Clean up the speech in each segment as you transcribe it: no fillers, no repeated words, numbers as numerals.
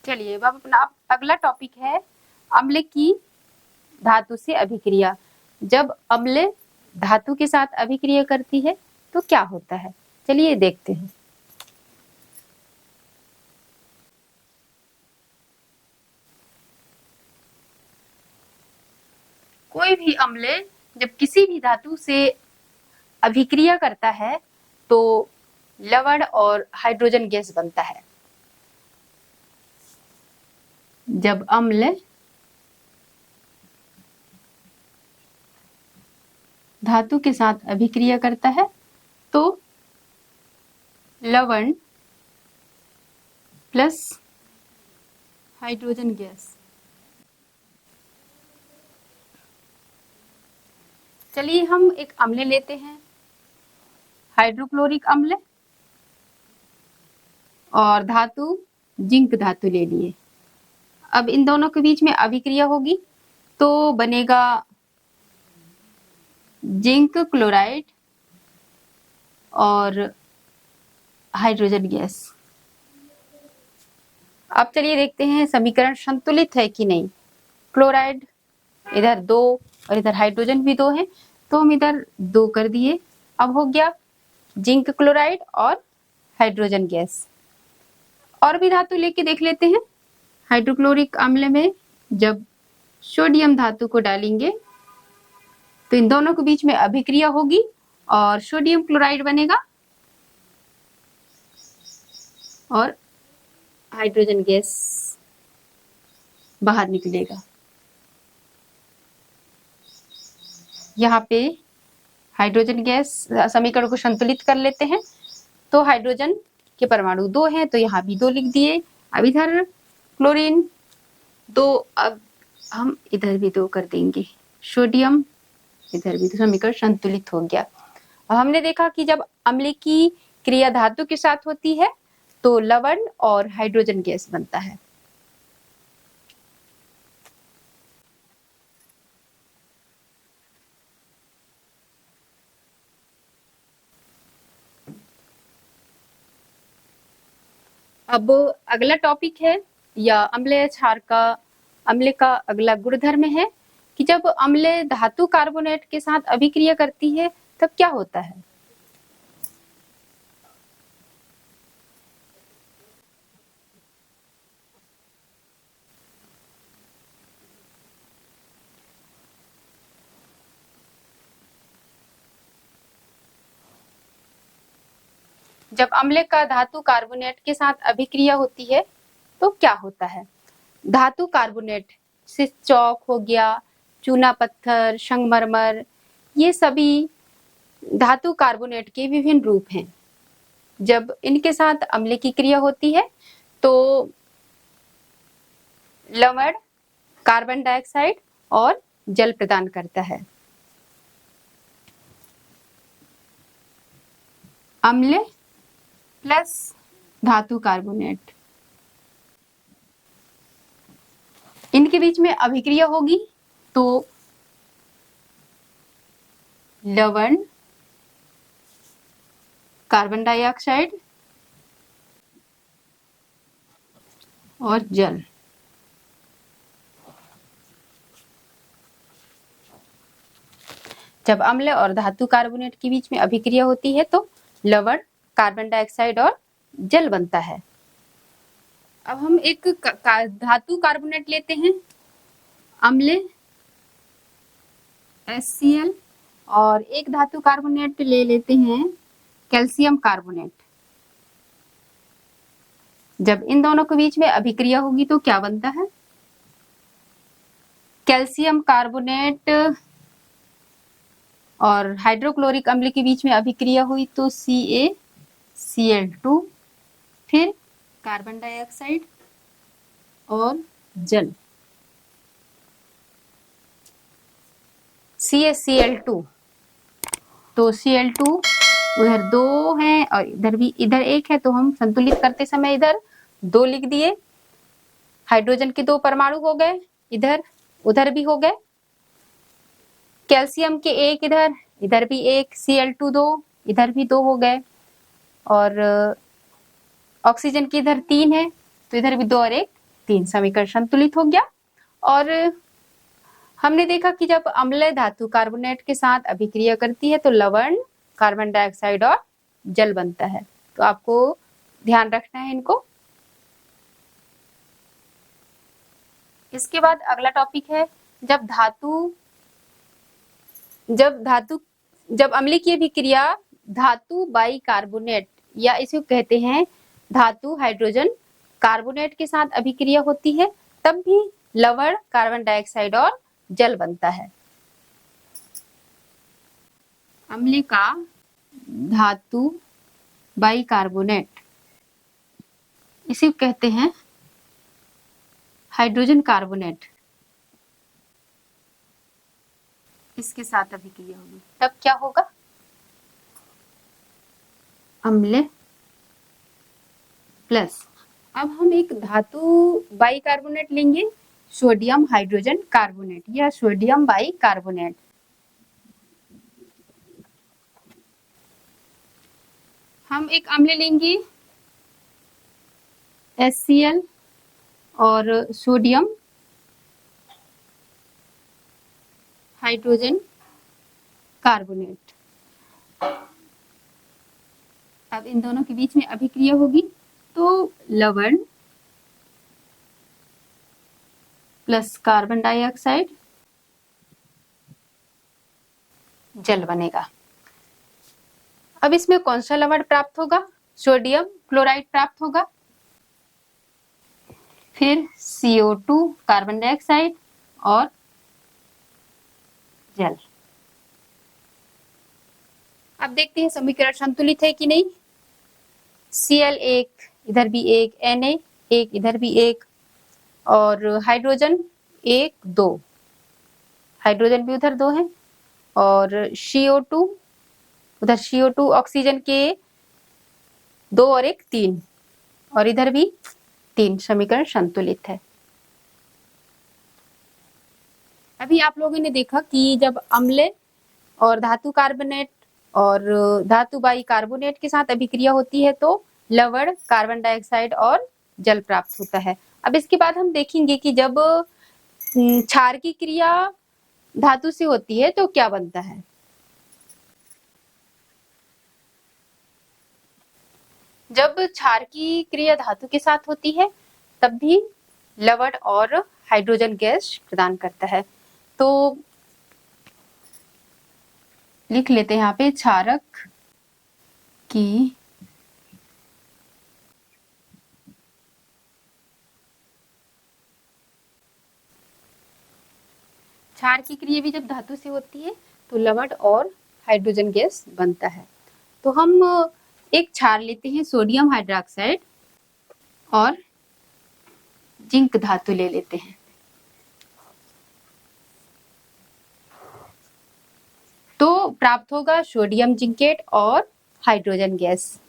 चलिए अब अपना अगला टॉपिक है अम्ल की धातु से अभिक्रिया। जब अम्ल धातु के साथ अभिक्रिया करती है तो क्या होता है, चलिए देखते हैं। कोई भी अम्ल जब किसी भी धातु से अभिक्रिया करता है तो लवण और हाइड्रोजन गैस बनता है। जब अम्ल धातु के साथ अभिक्रिया करता है तो लवण प्लस हाइड्रोजन गैस। चलिए हम एक अम्ल लेते हैं, हाइड्रोक्लोरिक अम्ल, और धातु जिंक धातु ले लिए। अब इन दोनों के बीच में अभिक्रिया होगी तो बनेगा जिंक क्लोराइड और हाइड्रोजन गैस। अब चलिए देखते हैं समीकरण संतुलित है कि नहीं। क्लोराइड इधर 2 और इधर हाइड्रोजन भी 2 है तो हम इधर 2 कर दिए। अब हो गया जिंक क्लोराइड और हाइड्रोजन गैस। और भी धातु लेके देख लेते हैं। हाइड्रोक्लोरिक अम्ल में जब सोडियम धातु को डालेंगे तो इन दोनों के बीच में अभिक्रिया होगी और सोडियम क्लोराइड बनेगा और हाइड्रोजन गैस बाहर निकलेगा। यहाँ पे हाइड्रोजन गैस समीकरण को संतुलित कर लेते हैं तो हाइड्रोजन के परमाणु 2 हैं तो यहाँ भी 2 लिख दिए। अब इधर क्लोरीन 2, अब हम इधर भी 2 कर देंगे। सोडियम इधर भी, तो समीकरण संतुलित हो गया। अब हमने देखा कि जब अम्ल की क्रिया धातु के साथ होती है तो लवण और हाइड्रोजन गैस बनता है। अब अगला टॉपिक है या अम्लीय क्षार का अम्ल का अगला गुणधर्म है कि जब अम्ल धातु कार्बोनेट के साथ अभिक्रिया करती है तब क्या होता है। जब अम्ल का धातु कार्बोनेट के साथ अभिक्रिया होती है तो क्या होता है। धातु कार्बोनेट से चौक हो गया, चूना पत्थर, संगमरमर, ये सभी धातु कार्बोनेट के विभिन्न रूप हैं। जब इनके साथ अम्ल की क्रिया होती है तो लवण कार्बन डाइऑक्साइड और जल प्रदान करता है। अम्ल प्लस धातु कार्बोनेट, इनके बीच में अभिक्रिया होगी तो लवण कार्बन डाइऑक्साइड और जल। जब अम्ल और धातु कार्बोनेट के बीच में अभिक्रिया होती है तो लवण कार्बन डाइऑक्साइड और जल बनता है। अब हम एक धातु कार्बोनेट लेते हैं, अम्ल HCl, और एक धातु कार्बोनेट ले लेते हैं कैल्शियम कार्बोनेट। जब इन दोनों के बीच में अभिक्रिया होगी तो क्या बनता है। कैल्शियम कार्बोनेट और हाइड्रोक्लोरिक अम्ल के बीच में अभिक्रिया हुई तो CaCl2, फिर कार्बन डाइऑक्साइड और जल, CaCl2, तो Cl2 उधर 2 है और इधर भी, इधर 1 है तो हम संतुलित करते समय इधर 2 लिख दिए। हाइड्रोजन के 2 परमाणु हो गए, इधर उधर भी हो गए। कैल्शियम के 1 इधर, इधर भी 1, Cl2 2, इधर भी 2 हो गए। और ऑक्सीजन की इधर 3 है तो इधर भी 2 और 1 3 समीकरण संतुलित हो गया। और हमने देखा कि जब अम्ल धातु कार्बोनेट के साथ अभिक्रिया करती है तो लवण, कार्बन डाइऑक्साइड और जल बनता है। तो आपको ध्यान रखना है इनको। इसके बाद अगला टॉपिक है जब अम्लीय अभिक्रिया धातु बाई कार्बोनेट या इसे कहते हैं धातु हाइड्रोजन कार्बोनेट के साथ अभिक्रिया होती है तब भी लवण, कार्बन डाइऑक्साइड और जल बनता है। अम्ल का धातु बाई कार्बोनेट इसे कहते हैं हाइड्रोजन कार्बोनेट, इसके साथ अभिक्रिया होगी तब क्या होगा, अम्ल प्लस। अब हम एक धातु बाई कार्बोनेट लेंगे, सोडियम हाइड्रोजन कार्बोनेट या सोडियम बाई कार्बोनेट। हम एक अम्ल लेंगे HCl और सोडियम हाइड्रोजन कार्बोनेट। अब इन दोनों के बीच में अभिक्रिया होगी तो लवण प्लस कार्बन डाइऑक्साइड जल बनेगा। अब इसमें कौन सा लवण प्राप्त होगा, सोडियम क्लोराइड प्राप्त होगा, फिर CO2 कार्बन डाइऑक्साइड और जल। अब देखते हैं समीकरण संतुलित है कि नहीं। Cl एक, इधर भी एक, Na एक, इधर भी एक, और हाइड्रोजन 1 2, हाइड्रोजन भी उधर 2 है, और CO2 उधर CO2 ऑक्सीजन के 2 और 1 3, और इधर भी 3, समीकरण संतुलित है। अभी आप लोगों ने देखा कि जब अम्ल और धातु कार्बोनेट और धातु बाई कार्बोनेट के साथ अभिक्रिया होती है तो लवण, कार्बन डाइऑक्साइड और जल प्राप्त होता है। अब इसके बाद हम देखेंगे कि जब क्षार की क्रिया धातु से होती है तो क्या बनता है। जब क्षार की क्रिया धातु के साथ होती है तब भी लवण और हाइड्रोजन गैस प्रदान करता है। तो लिख लेते हैं यहाँ पे, क्षारक की क्षार की क्रिया भी जब धातु से होती है तो लवण और हाइड्रोजन गैस बनता है। तो हम एक क्षार लेते हैं, सोडियम हाइड्रोक्साइड और जिंक धातु ले लेते हैं। तो प्राप्त होगा सोडियम जिंकेट और हाइड्रोजन गैस।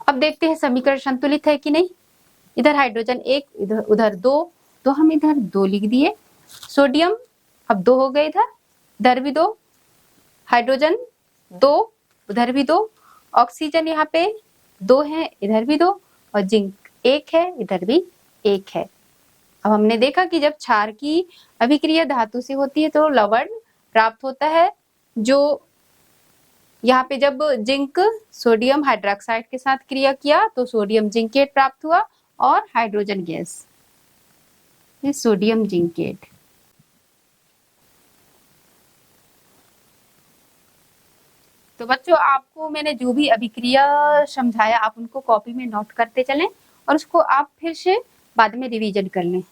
अब देखते हैं समीकरण संतुलित है कि नहीं। इधर हाइड्रोजन 1, इधर उधर 2, तो हम इधर 2 लिख दिए। सोडियम अब 2 हो गए, इधर भी 2, हाइड्रोजन 2, उधर भी 2, ऑक्सीजन यहाँ पे 2 है, इधर भी 2, और जिंक 1 है, इधर भी 1 है। अब हमने देखा कि जब क्षार की अभिक्रिया धातु से होती है तो लवण प्राप्त होता है, जो यहाँ पे जब जिंक सोडियम हाइड्रोक्साइड के साथ क्रिया किया तो सोडियम जिंकेट प्राप्त हुआ और हाइड्रोजन गैस, ये सोडियम जिंकेट। तो बच्चों, आपको मैंने जो भी अभिक्रिया समझाया आप उनको कॉपी में नोट करते चलें और उसको आप फिर से बाद में रिवीजन कर लें।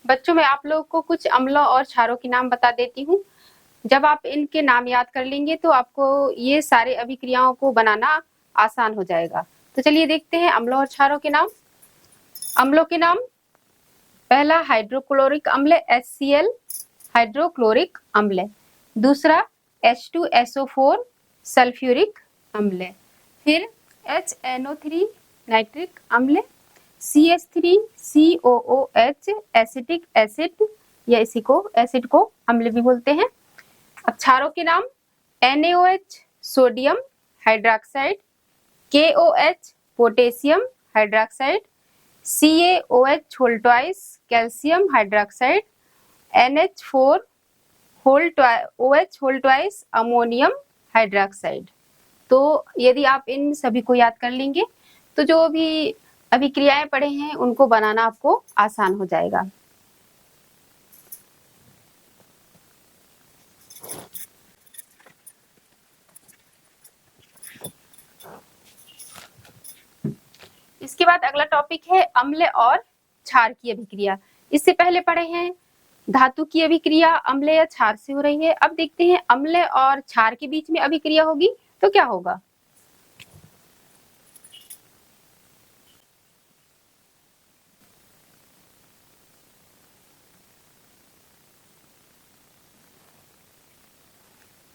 बच्चों, मैं आप लोगों को कुछ अम्लों और क्षारों के नाम बता देती हूँ। जब आप इनके नाम याद कर लेंगे तो आपको ये सारे अभिक्रियाओं को बनाना आसान हो जाएगा। तो चलिए देखते हैं अम्लों और क्षारों के नाम। अम्लों के नाम, पहला हाइड्रोक्लोरिक अम्ल HCl हाइड्रोक्लोरिक अम्ल, दूसरा H2SO4 सल्फ्यूरिक अम्ल, फिर HNO3 नाइट्रिक अम्ल, CH3COOH एसिटिक एसिड या इसी को एसिड को अम्ल भी बोलते हैं। अब क्षारों के नाम, NaOH sodium hydroxide, KOH potassium hydroxide, CaOH whole twice calcium hydroxide, NH4 OH whole twice ammonium hydroxide. तो यदि आप इन सभी को याद कर लेंगे तो जो भी अभिक्रियाएं पढ़े हैं उनको बनाना आपको आसान हो जाएगा। इसके बाद अगला टॉपिक है अम्ल और क्षार की अभिक्रिया। इससे पहले पढ़े हैं धातु की अभिक्रिया अम्ल या क्षार से हो रही है। अब देखते हैं अम्ल और क्षार के बीच में अभिक्रिया होगी तो क्या होगा।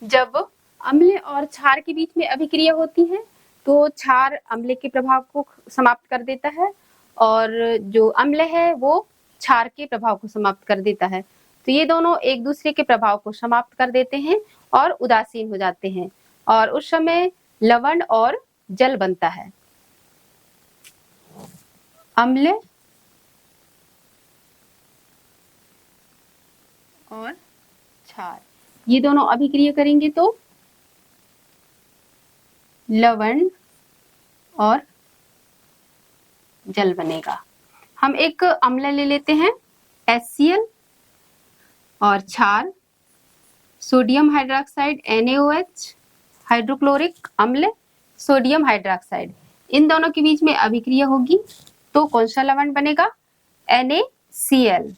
जब अम्ल और क्षार के बीच में अभिक्रिया होती है तो क्षार अम्ल के प्रभाव को समाप्त कर देता है और जो अम्ल है वो क्षार के प्रभाव को समाप्त कर देता है। तो ये दोनों एक दूसरे के प्रभाव को समाप्त कर देते हैं और उदासीन हो जाते हैं और उस समय लवण और जल बनता है। अम्ल और क्षार ये दोनों अभिक्रिया करेंगे तो लवण और जल बनेगा। हम एक अम्ल ले लेते हैं HCl और क्षार सोडियम हाइड्रोक्साइड NaOH हाइड्रोक्लोरिक अम्ल सोडियम हाइड्रोक्साइड, इन दोनों के बीच में अभिक्रिया होगी तो कौन सा लवण बनेगा, NaCl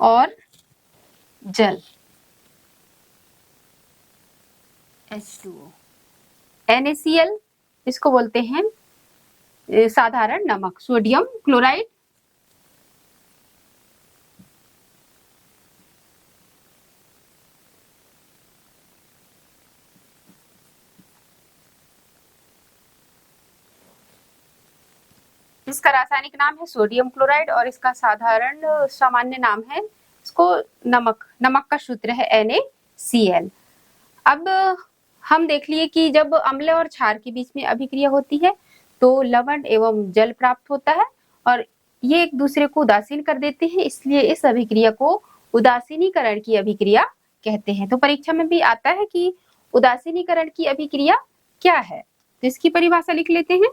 और जल H2O। NaCl इसको बोलते हैं साधारण नमक सोडियम क्लोराइड, इसका रासायनिक नाम है सोडियम क्लोराइड और इसका साधारण सामान्य नाम है इसको नमक का सूत्र है NaCl। अब हम देख लिए कि जब अम्ल और क्षार के बीच में अभिक्रिया होती है तो लवण एवं जल प्राप्त होता है और ये एक दूसरे को उदासीन कर देते हैं, इसलिए इस अभिक्रिया को उदासीनीकरण की अभिक्रिया कहते हैं। तो परीक्षा में भी आता है कि उदासीनीकरण की अभिक्रिया क्या है, तो इसकी परिभाषा लिख लेते हैं।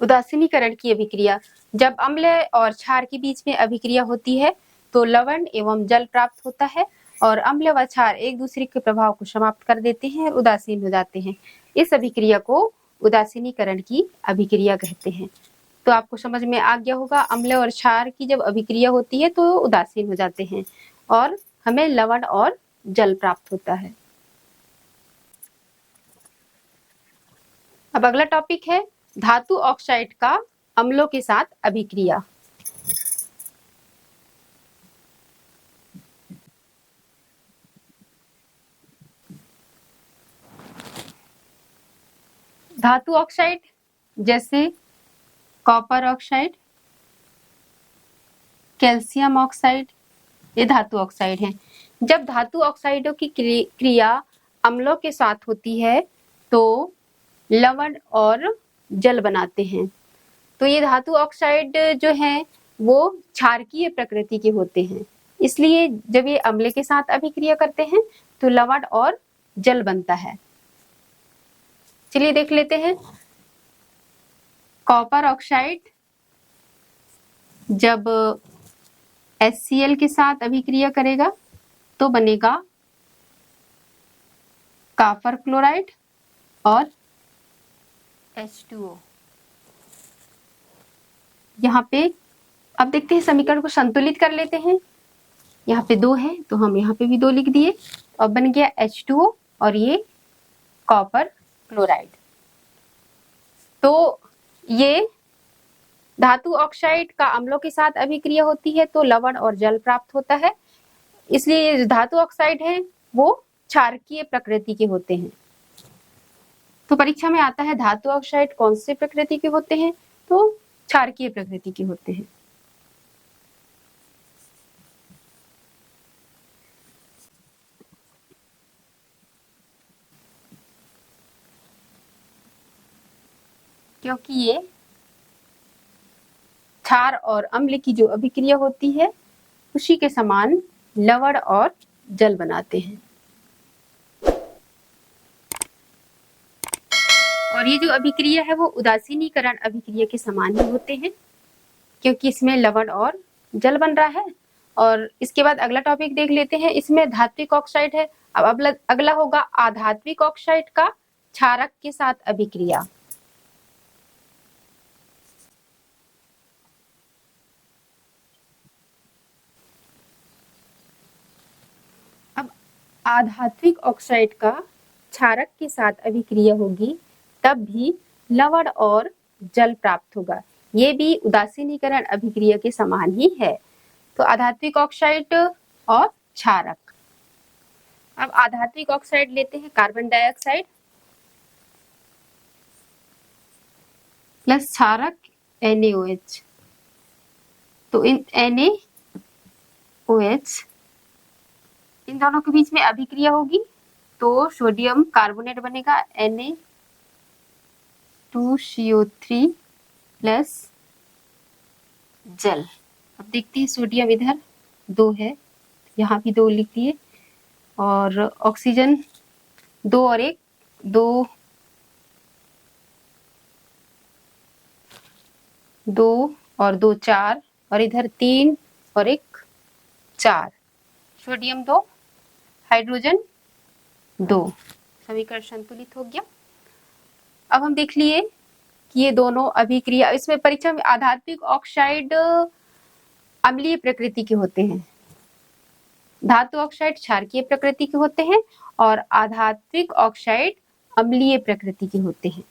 उदासीनीकरण की अभिक्रिया, जब अम्ल और क्षार के बीच में अभिक्रिया होती है तो लवण एवं जल प्राप्त होता है और अम्ल व क्षार एक दूसरे के प्रभाव को समाप्त कर देते हैं, उदासीन हो जाते हैं। इस अभिक्रिया को उदासीनीकरण की अभिक्रिया कहते हैं। तो आपको समझ में आ गया होगा, अम्ल और क्षार की जब अभिक्रिया होती है तो उदासीन हो जाते हैं और हमें लवण और जल प्राप्त होता है। अब अगला टॉपिक है धातु ऑक्साइड का अम्लों के साथ अभिक्रिया। धातु ऑक्साइड जैसे कॉपर ऑक्साइड, कैल्शियम ऑक्साइड, ये धातु ऑक्साइड हैं। जब धातु ऑक्साइडों की क्रिया अम्लों के साथ होती है तो लवण और जल बनाते हैं। तो ये धातु ऑक्साइड जो हैं वो क्षारकीय प्रकृति के होते हैं, इसलिए जब ये अम्ल के साथ अभिक्रिया करते हैं तो लवण और जल बनता है। चलिए देख लेते हैं। कॉपर ऑक्साइड जब HCl के साथ अभिक्रिया करेगा तो बनेगा कॉपर क्लोराइड और H2O। यहाँ पे अब देखते हैं, समीकरण को संतुलित कर लेते हैं। यहाँ पे 2 है तो हम यहाँ पे भी 2 लिख दिए। और बन गया H2O और ये कॉपर क्लोराइड। तो ये धातु ऑक्साइड का अम्लों के साथ अभिक्रिया होती है तो लवण और जल प्राप्त होता है, इसलिए ये धातु ऑक्साइड है वो क्षारकीय प्रकृति के होते हैं। तो परीक्षा में आता है धातु ऑक्साइड कौन से प्रकृति के होते हैं, तो क्षारकीय प्रकृति के होते हैं। क्योंकि ये क्षार और अम्ल की जो अभिक्रिया होती है उसी के समान लवण और जल बनाते हैं। और ये जो अभिक्रिया है वो उदासीनीकरण अभिक्रिया के समान ही होते हैं, क्योंकि इसमें लवण और जल बन रहा है। और इसके बाद अगला टॉपिक देख लेते हैं, इसमें धात्विक ऑक्साइड है। अब अगला होगा आधात्विक ऑक्साइड का क्षारक के साथ अभिक्रिया। अब आधात्विक ऑक्साइड का क्षारक के साथ अभिक्रिया होगी तब भी लवण और जल प्राप्त होगा, ये भी उदासीनीकरण अभिक्रिया के समान ही है। तो आधात्विक ऑक्साइड और क्षारक। अब आधात्विक ऑक्साइड लेते हैं कार्बन डाइऑक्साइड प्लस क्षारक NaOH। तो इन NaOH इन दोनों के बीच में अभिक्रिया होगी तो सोडियम कार्बोनेट बनेगा Na2CO3 प्लस जल। अब देखते हैं सोडियम इधर 2 है, यहाँ भी 2 लिख दिए, और ऑक्सीजन 2 और 1 2 और 2 4 और इधर 3 और 1 4, सोडियम 2 हाइड्रोजन 2, समीकरण संतुलित हो गया। अब हम देख लिए कि ये दोनों अभिक्रिया, इसमें परीक्षा में आधात्विक ऑक्साइड अम्लीय प्रकृति के होते हैं, धातु ऑक्साइड क्षारकीय प्रकृति के होते हैं और आधात्विक ऑक्साइड अम्लीय प्रकृति के होते हैं।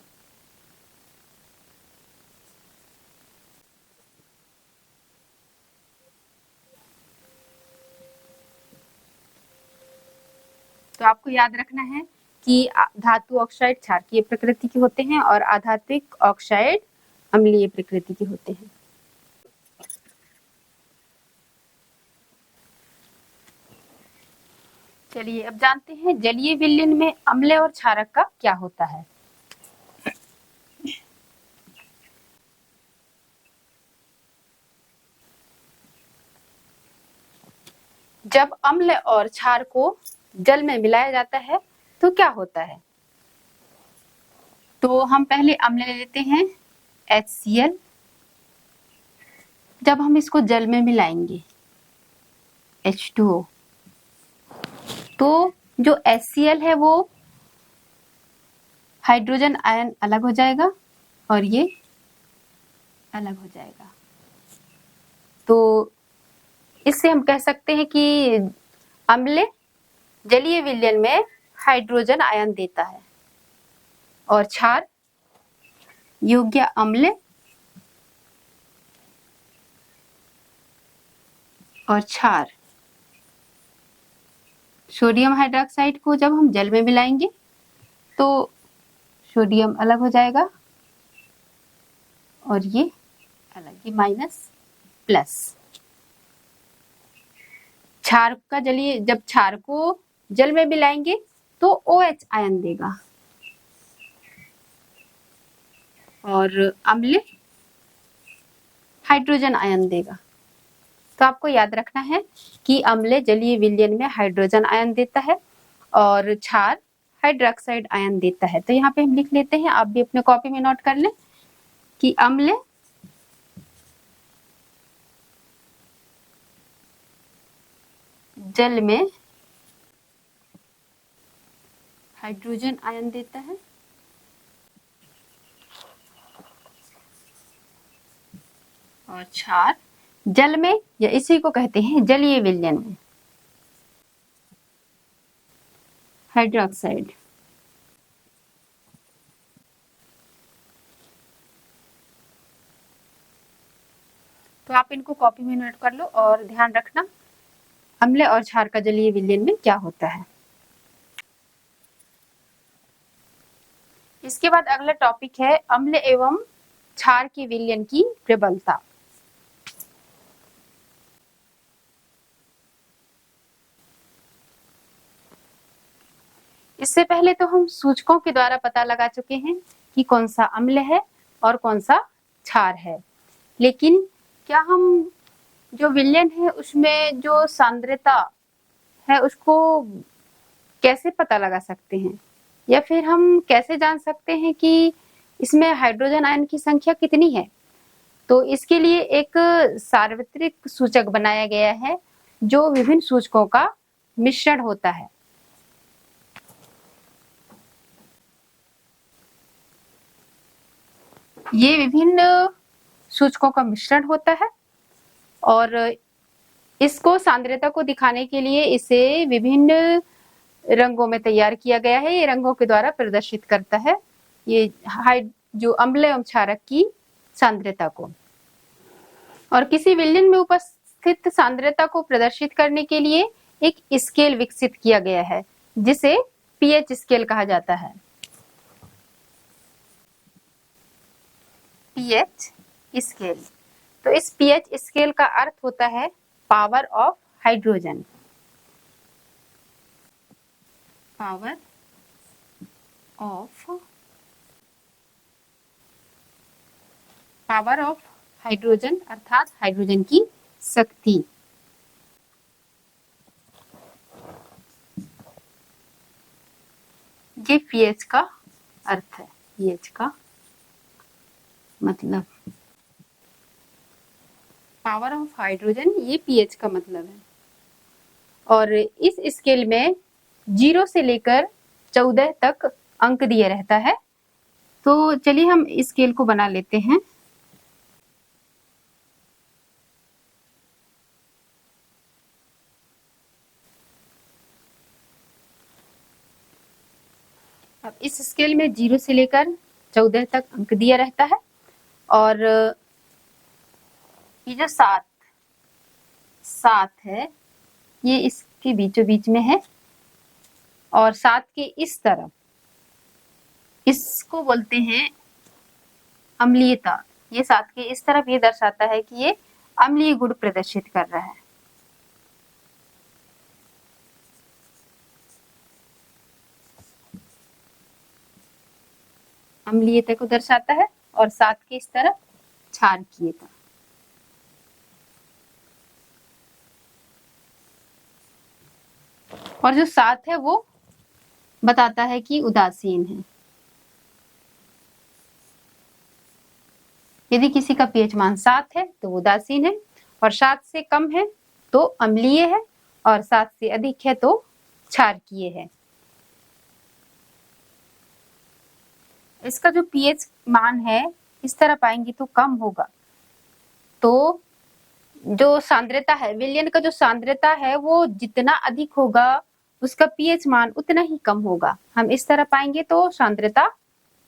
तो आपको याद रखना है कि धातु ऑक्साइड क्षारकीय प्रकृति के होते हैं और आधात्विक ऑक्साइड अम्लीय प्रकृति के होते हैं। चलिए अब जानते हैं जलीय विलयन में अम्ल और क्षारक का क्या होता है। जब अम्ल और क्षार को जल में मिलाया जाता है तो क्या होता है, तो हम पहले अम्ल ले लेते हैं HCl। जब हम इसको जल में मिलाएंगे H2O, तो जो HCl है वो हाइड्रोजन आयन अलग हो जाएगा और ये अलग हो जाएगा। तो इससे हम कह सकते हैं कि अम्ल जलीय विलयन में हाइड्रोजन आयन देता है और क्षार योग्य अम्ल और क्षार सोडियम हाइड्रोक्साइड को जब हम जल में मिलाएंगे तो सोडियम अलग हो जाएगा और ये अलग, ये माइनस प्लस। क्षार का जलीय, जब क्षार को जल में मिलाएंगे तो OH आयन देगा और अम्ल हाइड्रोजन आयन देगा। तो आपको याद रखना है कि अम्ल जलीय विलयन में हाइड्रोजन आयन देता है और क्षार हाइड्रोक्साइड आयन देता है। तो यहाँ पे हम लिख लेते हैं, आप भी अपने कॉपी में नोट कर लें कि अम्ल जल में हाइड्रोजन आयन देता है और क्षार जल में, या इसी को कहते हैं जलीय विलयन में हाइड्रोक्साइड। तो आप इनको कॉपी में नोट कर लो और ध्यान रखना अम्ल और क्षार का जलीय विलयन में क्या होता है। इसके बाद अगला टॉपिक है अम्ल एवं क्षार के विलयन की प्रबलता। इससे पहले तो हम सूचकों के द्वारा पता लगा चुके हैं कि कौन सा अम्ल है और कौन सा क्षार है, लेकिन क्या हम जो विलयन है उसमें जो सांद्रता है उसको कैसे पता लगा सकते हैं, या फिर हम कैसे जान सकते हैं कि इसमें हाइड्रोजन आयन की संख्या कितनी है। तो इसके लिए एक सार्वत्रिक सूचक बनाया गया है जो विभिन्न सूचकों का मिश्रण होता है। ये विभिन्न सूचकों का मिश्रण होता है और इसको सांद्रता को दिखाने के लिए इसे विभिन्न रंगों में तैयार किया गया है। ये रंगों के द्वारा प्रदर्शित करता है ये जो अम्ल एवं क्षारक की सांद्रता को। और किसी विलयन में उपस्थित सांद्रता को प्रदर्शित करने के लिए एक स्केल विकसित किया गया है जिसे पीएच स्केल कहा जाता है। PH scale. तो इस पीएच स्केल का अर्थ होता है power of hydrogen. Power of hydrogen अर्थात हाइड्रोजन की शक्ति। ये पीएच का अर्थ है, पीएच का मतलब पावर ऑफ हाइड्रोजन, ये पीएच का मतलब है। और इस स्केल में 0 से लेकर 14 तक अंक दिया रहता है। तो चलिए हम इस स्केल को बना लेते हैं। अब इस स्केल में 0 से लेकर 14 तक अंक दिया रहता है और ये जो 7 है ये इसके बीचों बीच में है और 7 के इस तरफ इसको बोलते हैं अम्लीयता। ये 7 के इस तरफ ये दर्शाता है कि ये अम्लीय गुण प्रदर्शित कर रहा है। अम्लीयता को दर्शाता है और 7 के इस तरफ क्षारकीयता। और जो 7 है वो बताता है कि उदासीन है। यदि किसी का पीएच मान 7 है तो उदासीन है और 7 से कम है तो अम्लीय है और 7 से अधिक है तो क्षारकीय है। इसका जो पीएच मान है इस तरह पाएंगे तो कम होगा। तो जो सांद्रता है, विलयन का जो सांद्रता है वो जितना अधिक होगा उसका पीएच मान उतना ही कम होगा। हम इस तरह पाएंगे तो सांद्रता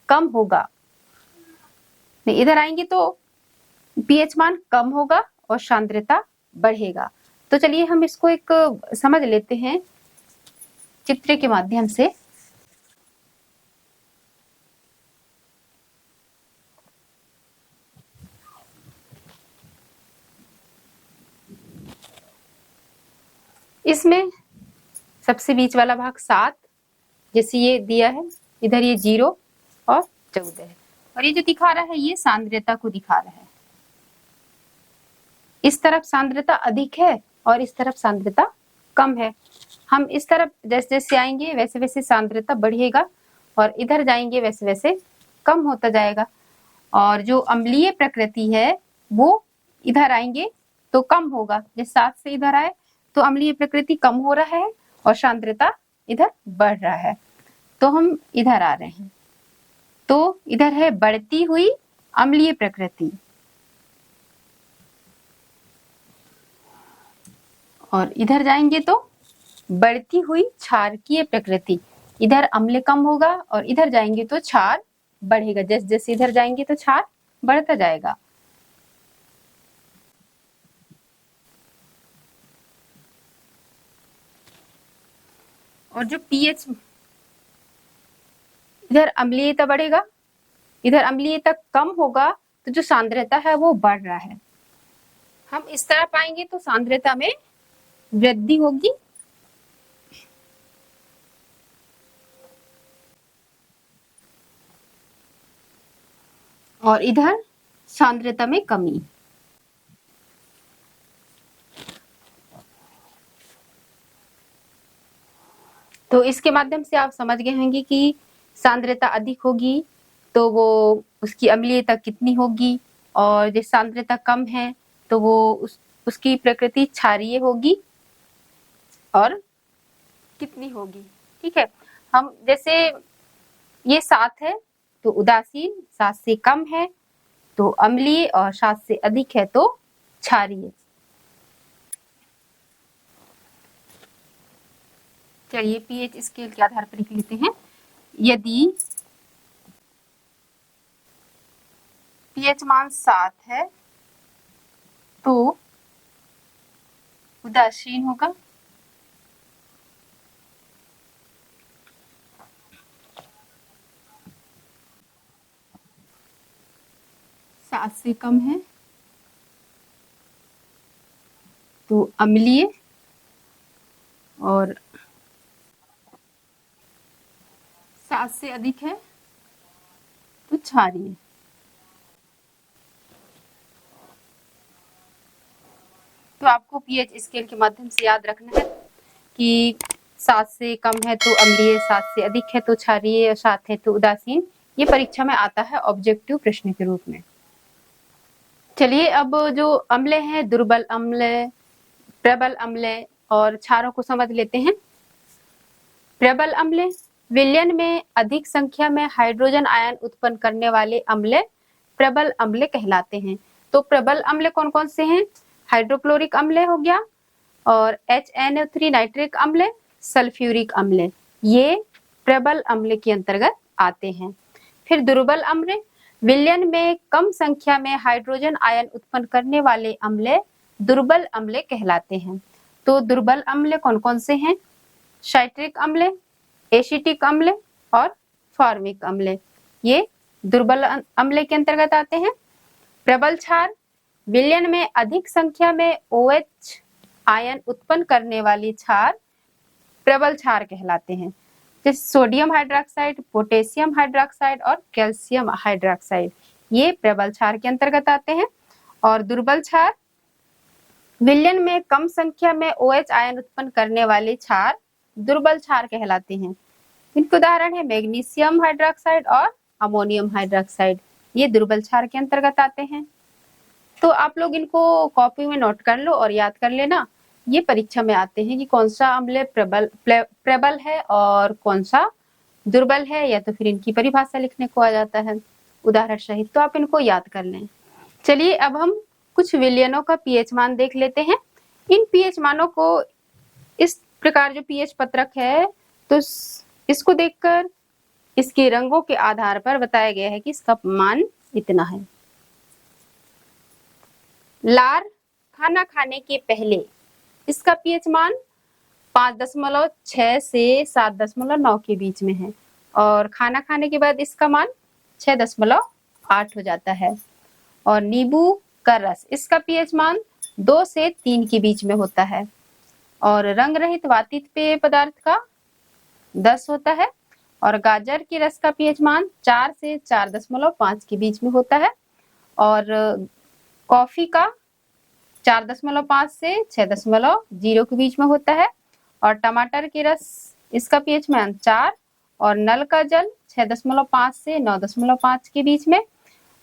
कम होगा, नहीं इधर आएंगे तो पीएच मान कम होगा और सांद्रता बढ़ेगा। तो चलिए हम इसको एक समझ लेते हैं चित्र के माध्यम से। इसमें सबसे बीच वाला भाग 7 जैसे ये दिया है, इधर ये 0 और 14 है और ये जो दिखा रहा है ये सांद्रता को दिखा रहा है। इस तरफ सांद्रता अधिक है और इस तरफ सांद्रता कम है। हम इस तरफ जैसे जैसे आएंगे वैसे वैसे सांद्रता बढ़ेगा और इधर जाएंगे वैसे वैसे कम होता जाएगा। और जो अम्लीय प्रकृति है वो इधर आएंगे तो कम होगा। जैसे 7 से इधर आए तो अम्लीय प्रकृति कम हो रहा है और सांद्रता इधर बढ़ रहा है। तो हम इधर आ रहे हैं तो इधर है बढ़ती हुई अम्लीय प्रकृति और इधर जाएंगे तो बढ़ती हुई क्षारकीय प्रकृति। इधर अम्ल कम होगा और इधर जाएंगे तो क्षार बढ़ेगा। जैसे जैसे इधर जाएंगे तो क्षार बढ़ता जाएगा। और जो पीएच, इधर अम्लीयता बढ़ेगा, इधर अम्लीयता कम होगा, तो जो सांद्रता है वो बढ़ रहा है। हम इस तरह पाएंगे तो सांद्रता में वृद्धि होगी। और इधर सांद्रता में कमी। तो इसके माध्यम से आप समझ गए होंगे कि सांद्रता अधिक होगी तो वो उसकी अम्लीयता कितनी होगी, और जो सांद्रता कम है तो वो उसकी प्रकृति क्षारीय होगी और कितनी होगी। ठीक है, हम जैसे ये 7 है तो उदासीन, 7 से कम है तो अम्लीय और 7 से अधिक है तो क्षारीय। चलिए पीएच स्केल के आधार पर लिख लेते हैं। यदि पीएच मान 7 है तो उदासीन होगा, सात से कम है तो अम्लीय, और 7 से अधिक है तो क्षारीय। तो आपको पीएच स्केल के माध्यम से याद रखना है कि 7 से कम है तो अम्लीय, 7 से अधिक है तो क्षारीय, और 7 है तो उदासीन। ये परीक्षा में आता है ऑब्जेक्टिव प्रश्न के रूप में। चलिए अब जो अम्ल है, दुर्बल अम्ल, प्रबल अम्ल और क्षारों को समझ लेते हैं। प्रबल अम्ल विलयन में अधिक संख्या में हाइड्रोजन आयन उत्पन्न करने वाले अम्ल प्रबल अम्ल कहलाते हैं। तो प्रबल अम्ल कौन कौन से हैं? हाइड्रोक्लोरिक अम्ल हो गया, और HNO3 नाइट्रिक अम्ल, सल्फ्यूरिक अम्ल, ये प्रबल अम्ल के अंतर्गत आते हैं। फिर दुर्बल अम्ल विलयन में कम संख्या में हाइड्रोजन आयन उत्पन्न करने वाले अम्ल दुर्बल अम्ल कहलाते हैं। तो दुर्बल अम्ल कौन कौन से हैं? साइट्रिक अम्ल, एसिटिक अम्ल और फॉर्मिक अम्ल, ये दुर्बल अम्ल के अंतर्गत आते हैं। प्रबल क्षार विलयन में अधिक संख्या में OH आयन उत्पन्न करने वाली क्षार प्रबल क्षार कहलाते हैं। जैसे सोडियम हाइड्रोक्साइड, पोटेशियम हाइड्रोक्साइड और कैल्शियम हाइड्रोक्साइड, ये प्रबल क्षार के अंतर्गत आते हैं। और दुर्बल क्षार विलयन में कम संख्या में OH आयन उत्पन्न करने वाले क्षार दुर्बल क्षार कहलाते हैं। इनके उदाहरण है मैग्नीशियम हाइड्रोक्साइड और अमोनियम हाइड्रोक्साइड, ये दुर्बल क्षार के अंतर्गत आते हैं। तो आप लोग इनको कॉपी में नोट कर लो और याद कर लेना। ये परीक्षा में आते हैं कि कौन सा अम्ल प्रबल है और कौन सा दुर्बल है, या तो फिर इनकी परिभाषा लिखने को आ जाता है उदाहरण सहित, तो आप इनको याद कर लें। चलिए अब हम कुछ विलयनों का पीएच मान देख लेते हैं। इन पीएच मानों को इस प्रकार जो पीएच पत्रक है तो इसको देखकर इसके रंगों के आधार पर बताया गया है कि इसका मान इतना है। लार खाना खाने के पहले इसका पीएच मान 5.6 से 7.9 के बीच में है, और खाना खाने के बाद इसका मान 6.8 हो जाता है। और नींबू का रस, इसका पीएच मान 2 से 3 के बीच में होता है। और रंग रहित वातित पेय पदार्थ का 10 होता है। और गाजर के रस का पीएच मान 4 से 4.5 के बीच में होता है। और कॉफी का 4.5 से 6.0 के बीच में होता है। और टमाटर के रस, इसका पीएच मान 4, और नल का जल 6.5 से 9.5 के बीच में।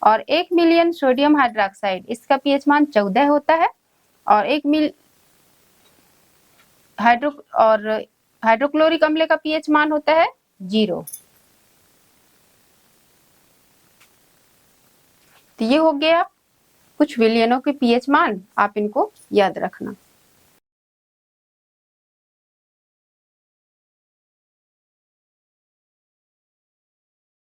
और 1 मिलियन सोडियम हाइड्रोक्साइड, इसका पीएच मान 14 होता है। और 1 मिल हाइड्रोक्लोरिक अम्ल का पीएच मान होता है 0। तो ये हो गया कुछ विलयनों के पीएच मान, आप इनको याद रखना।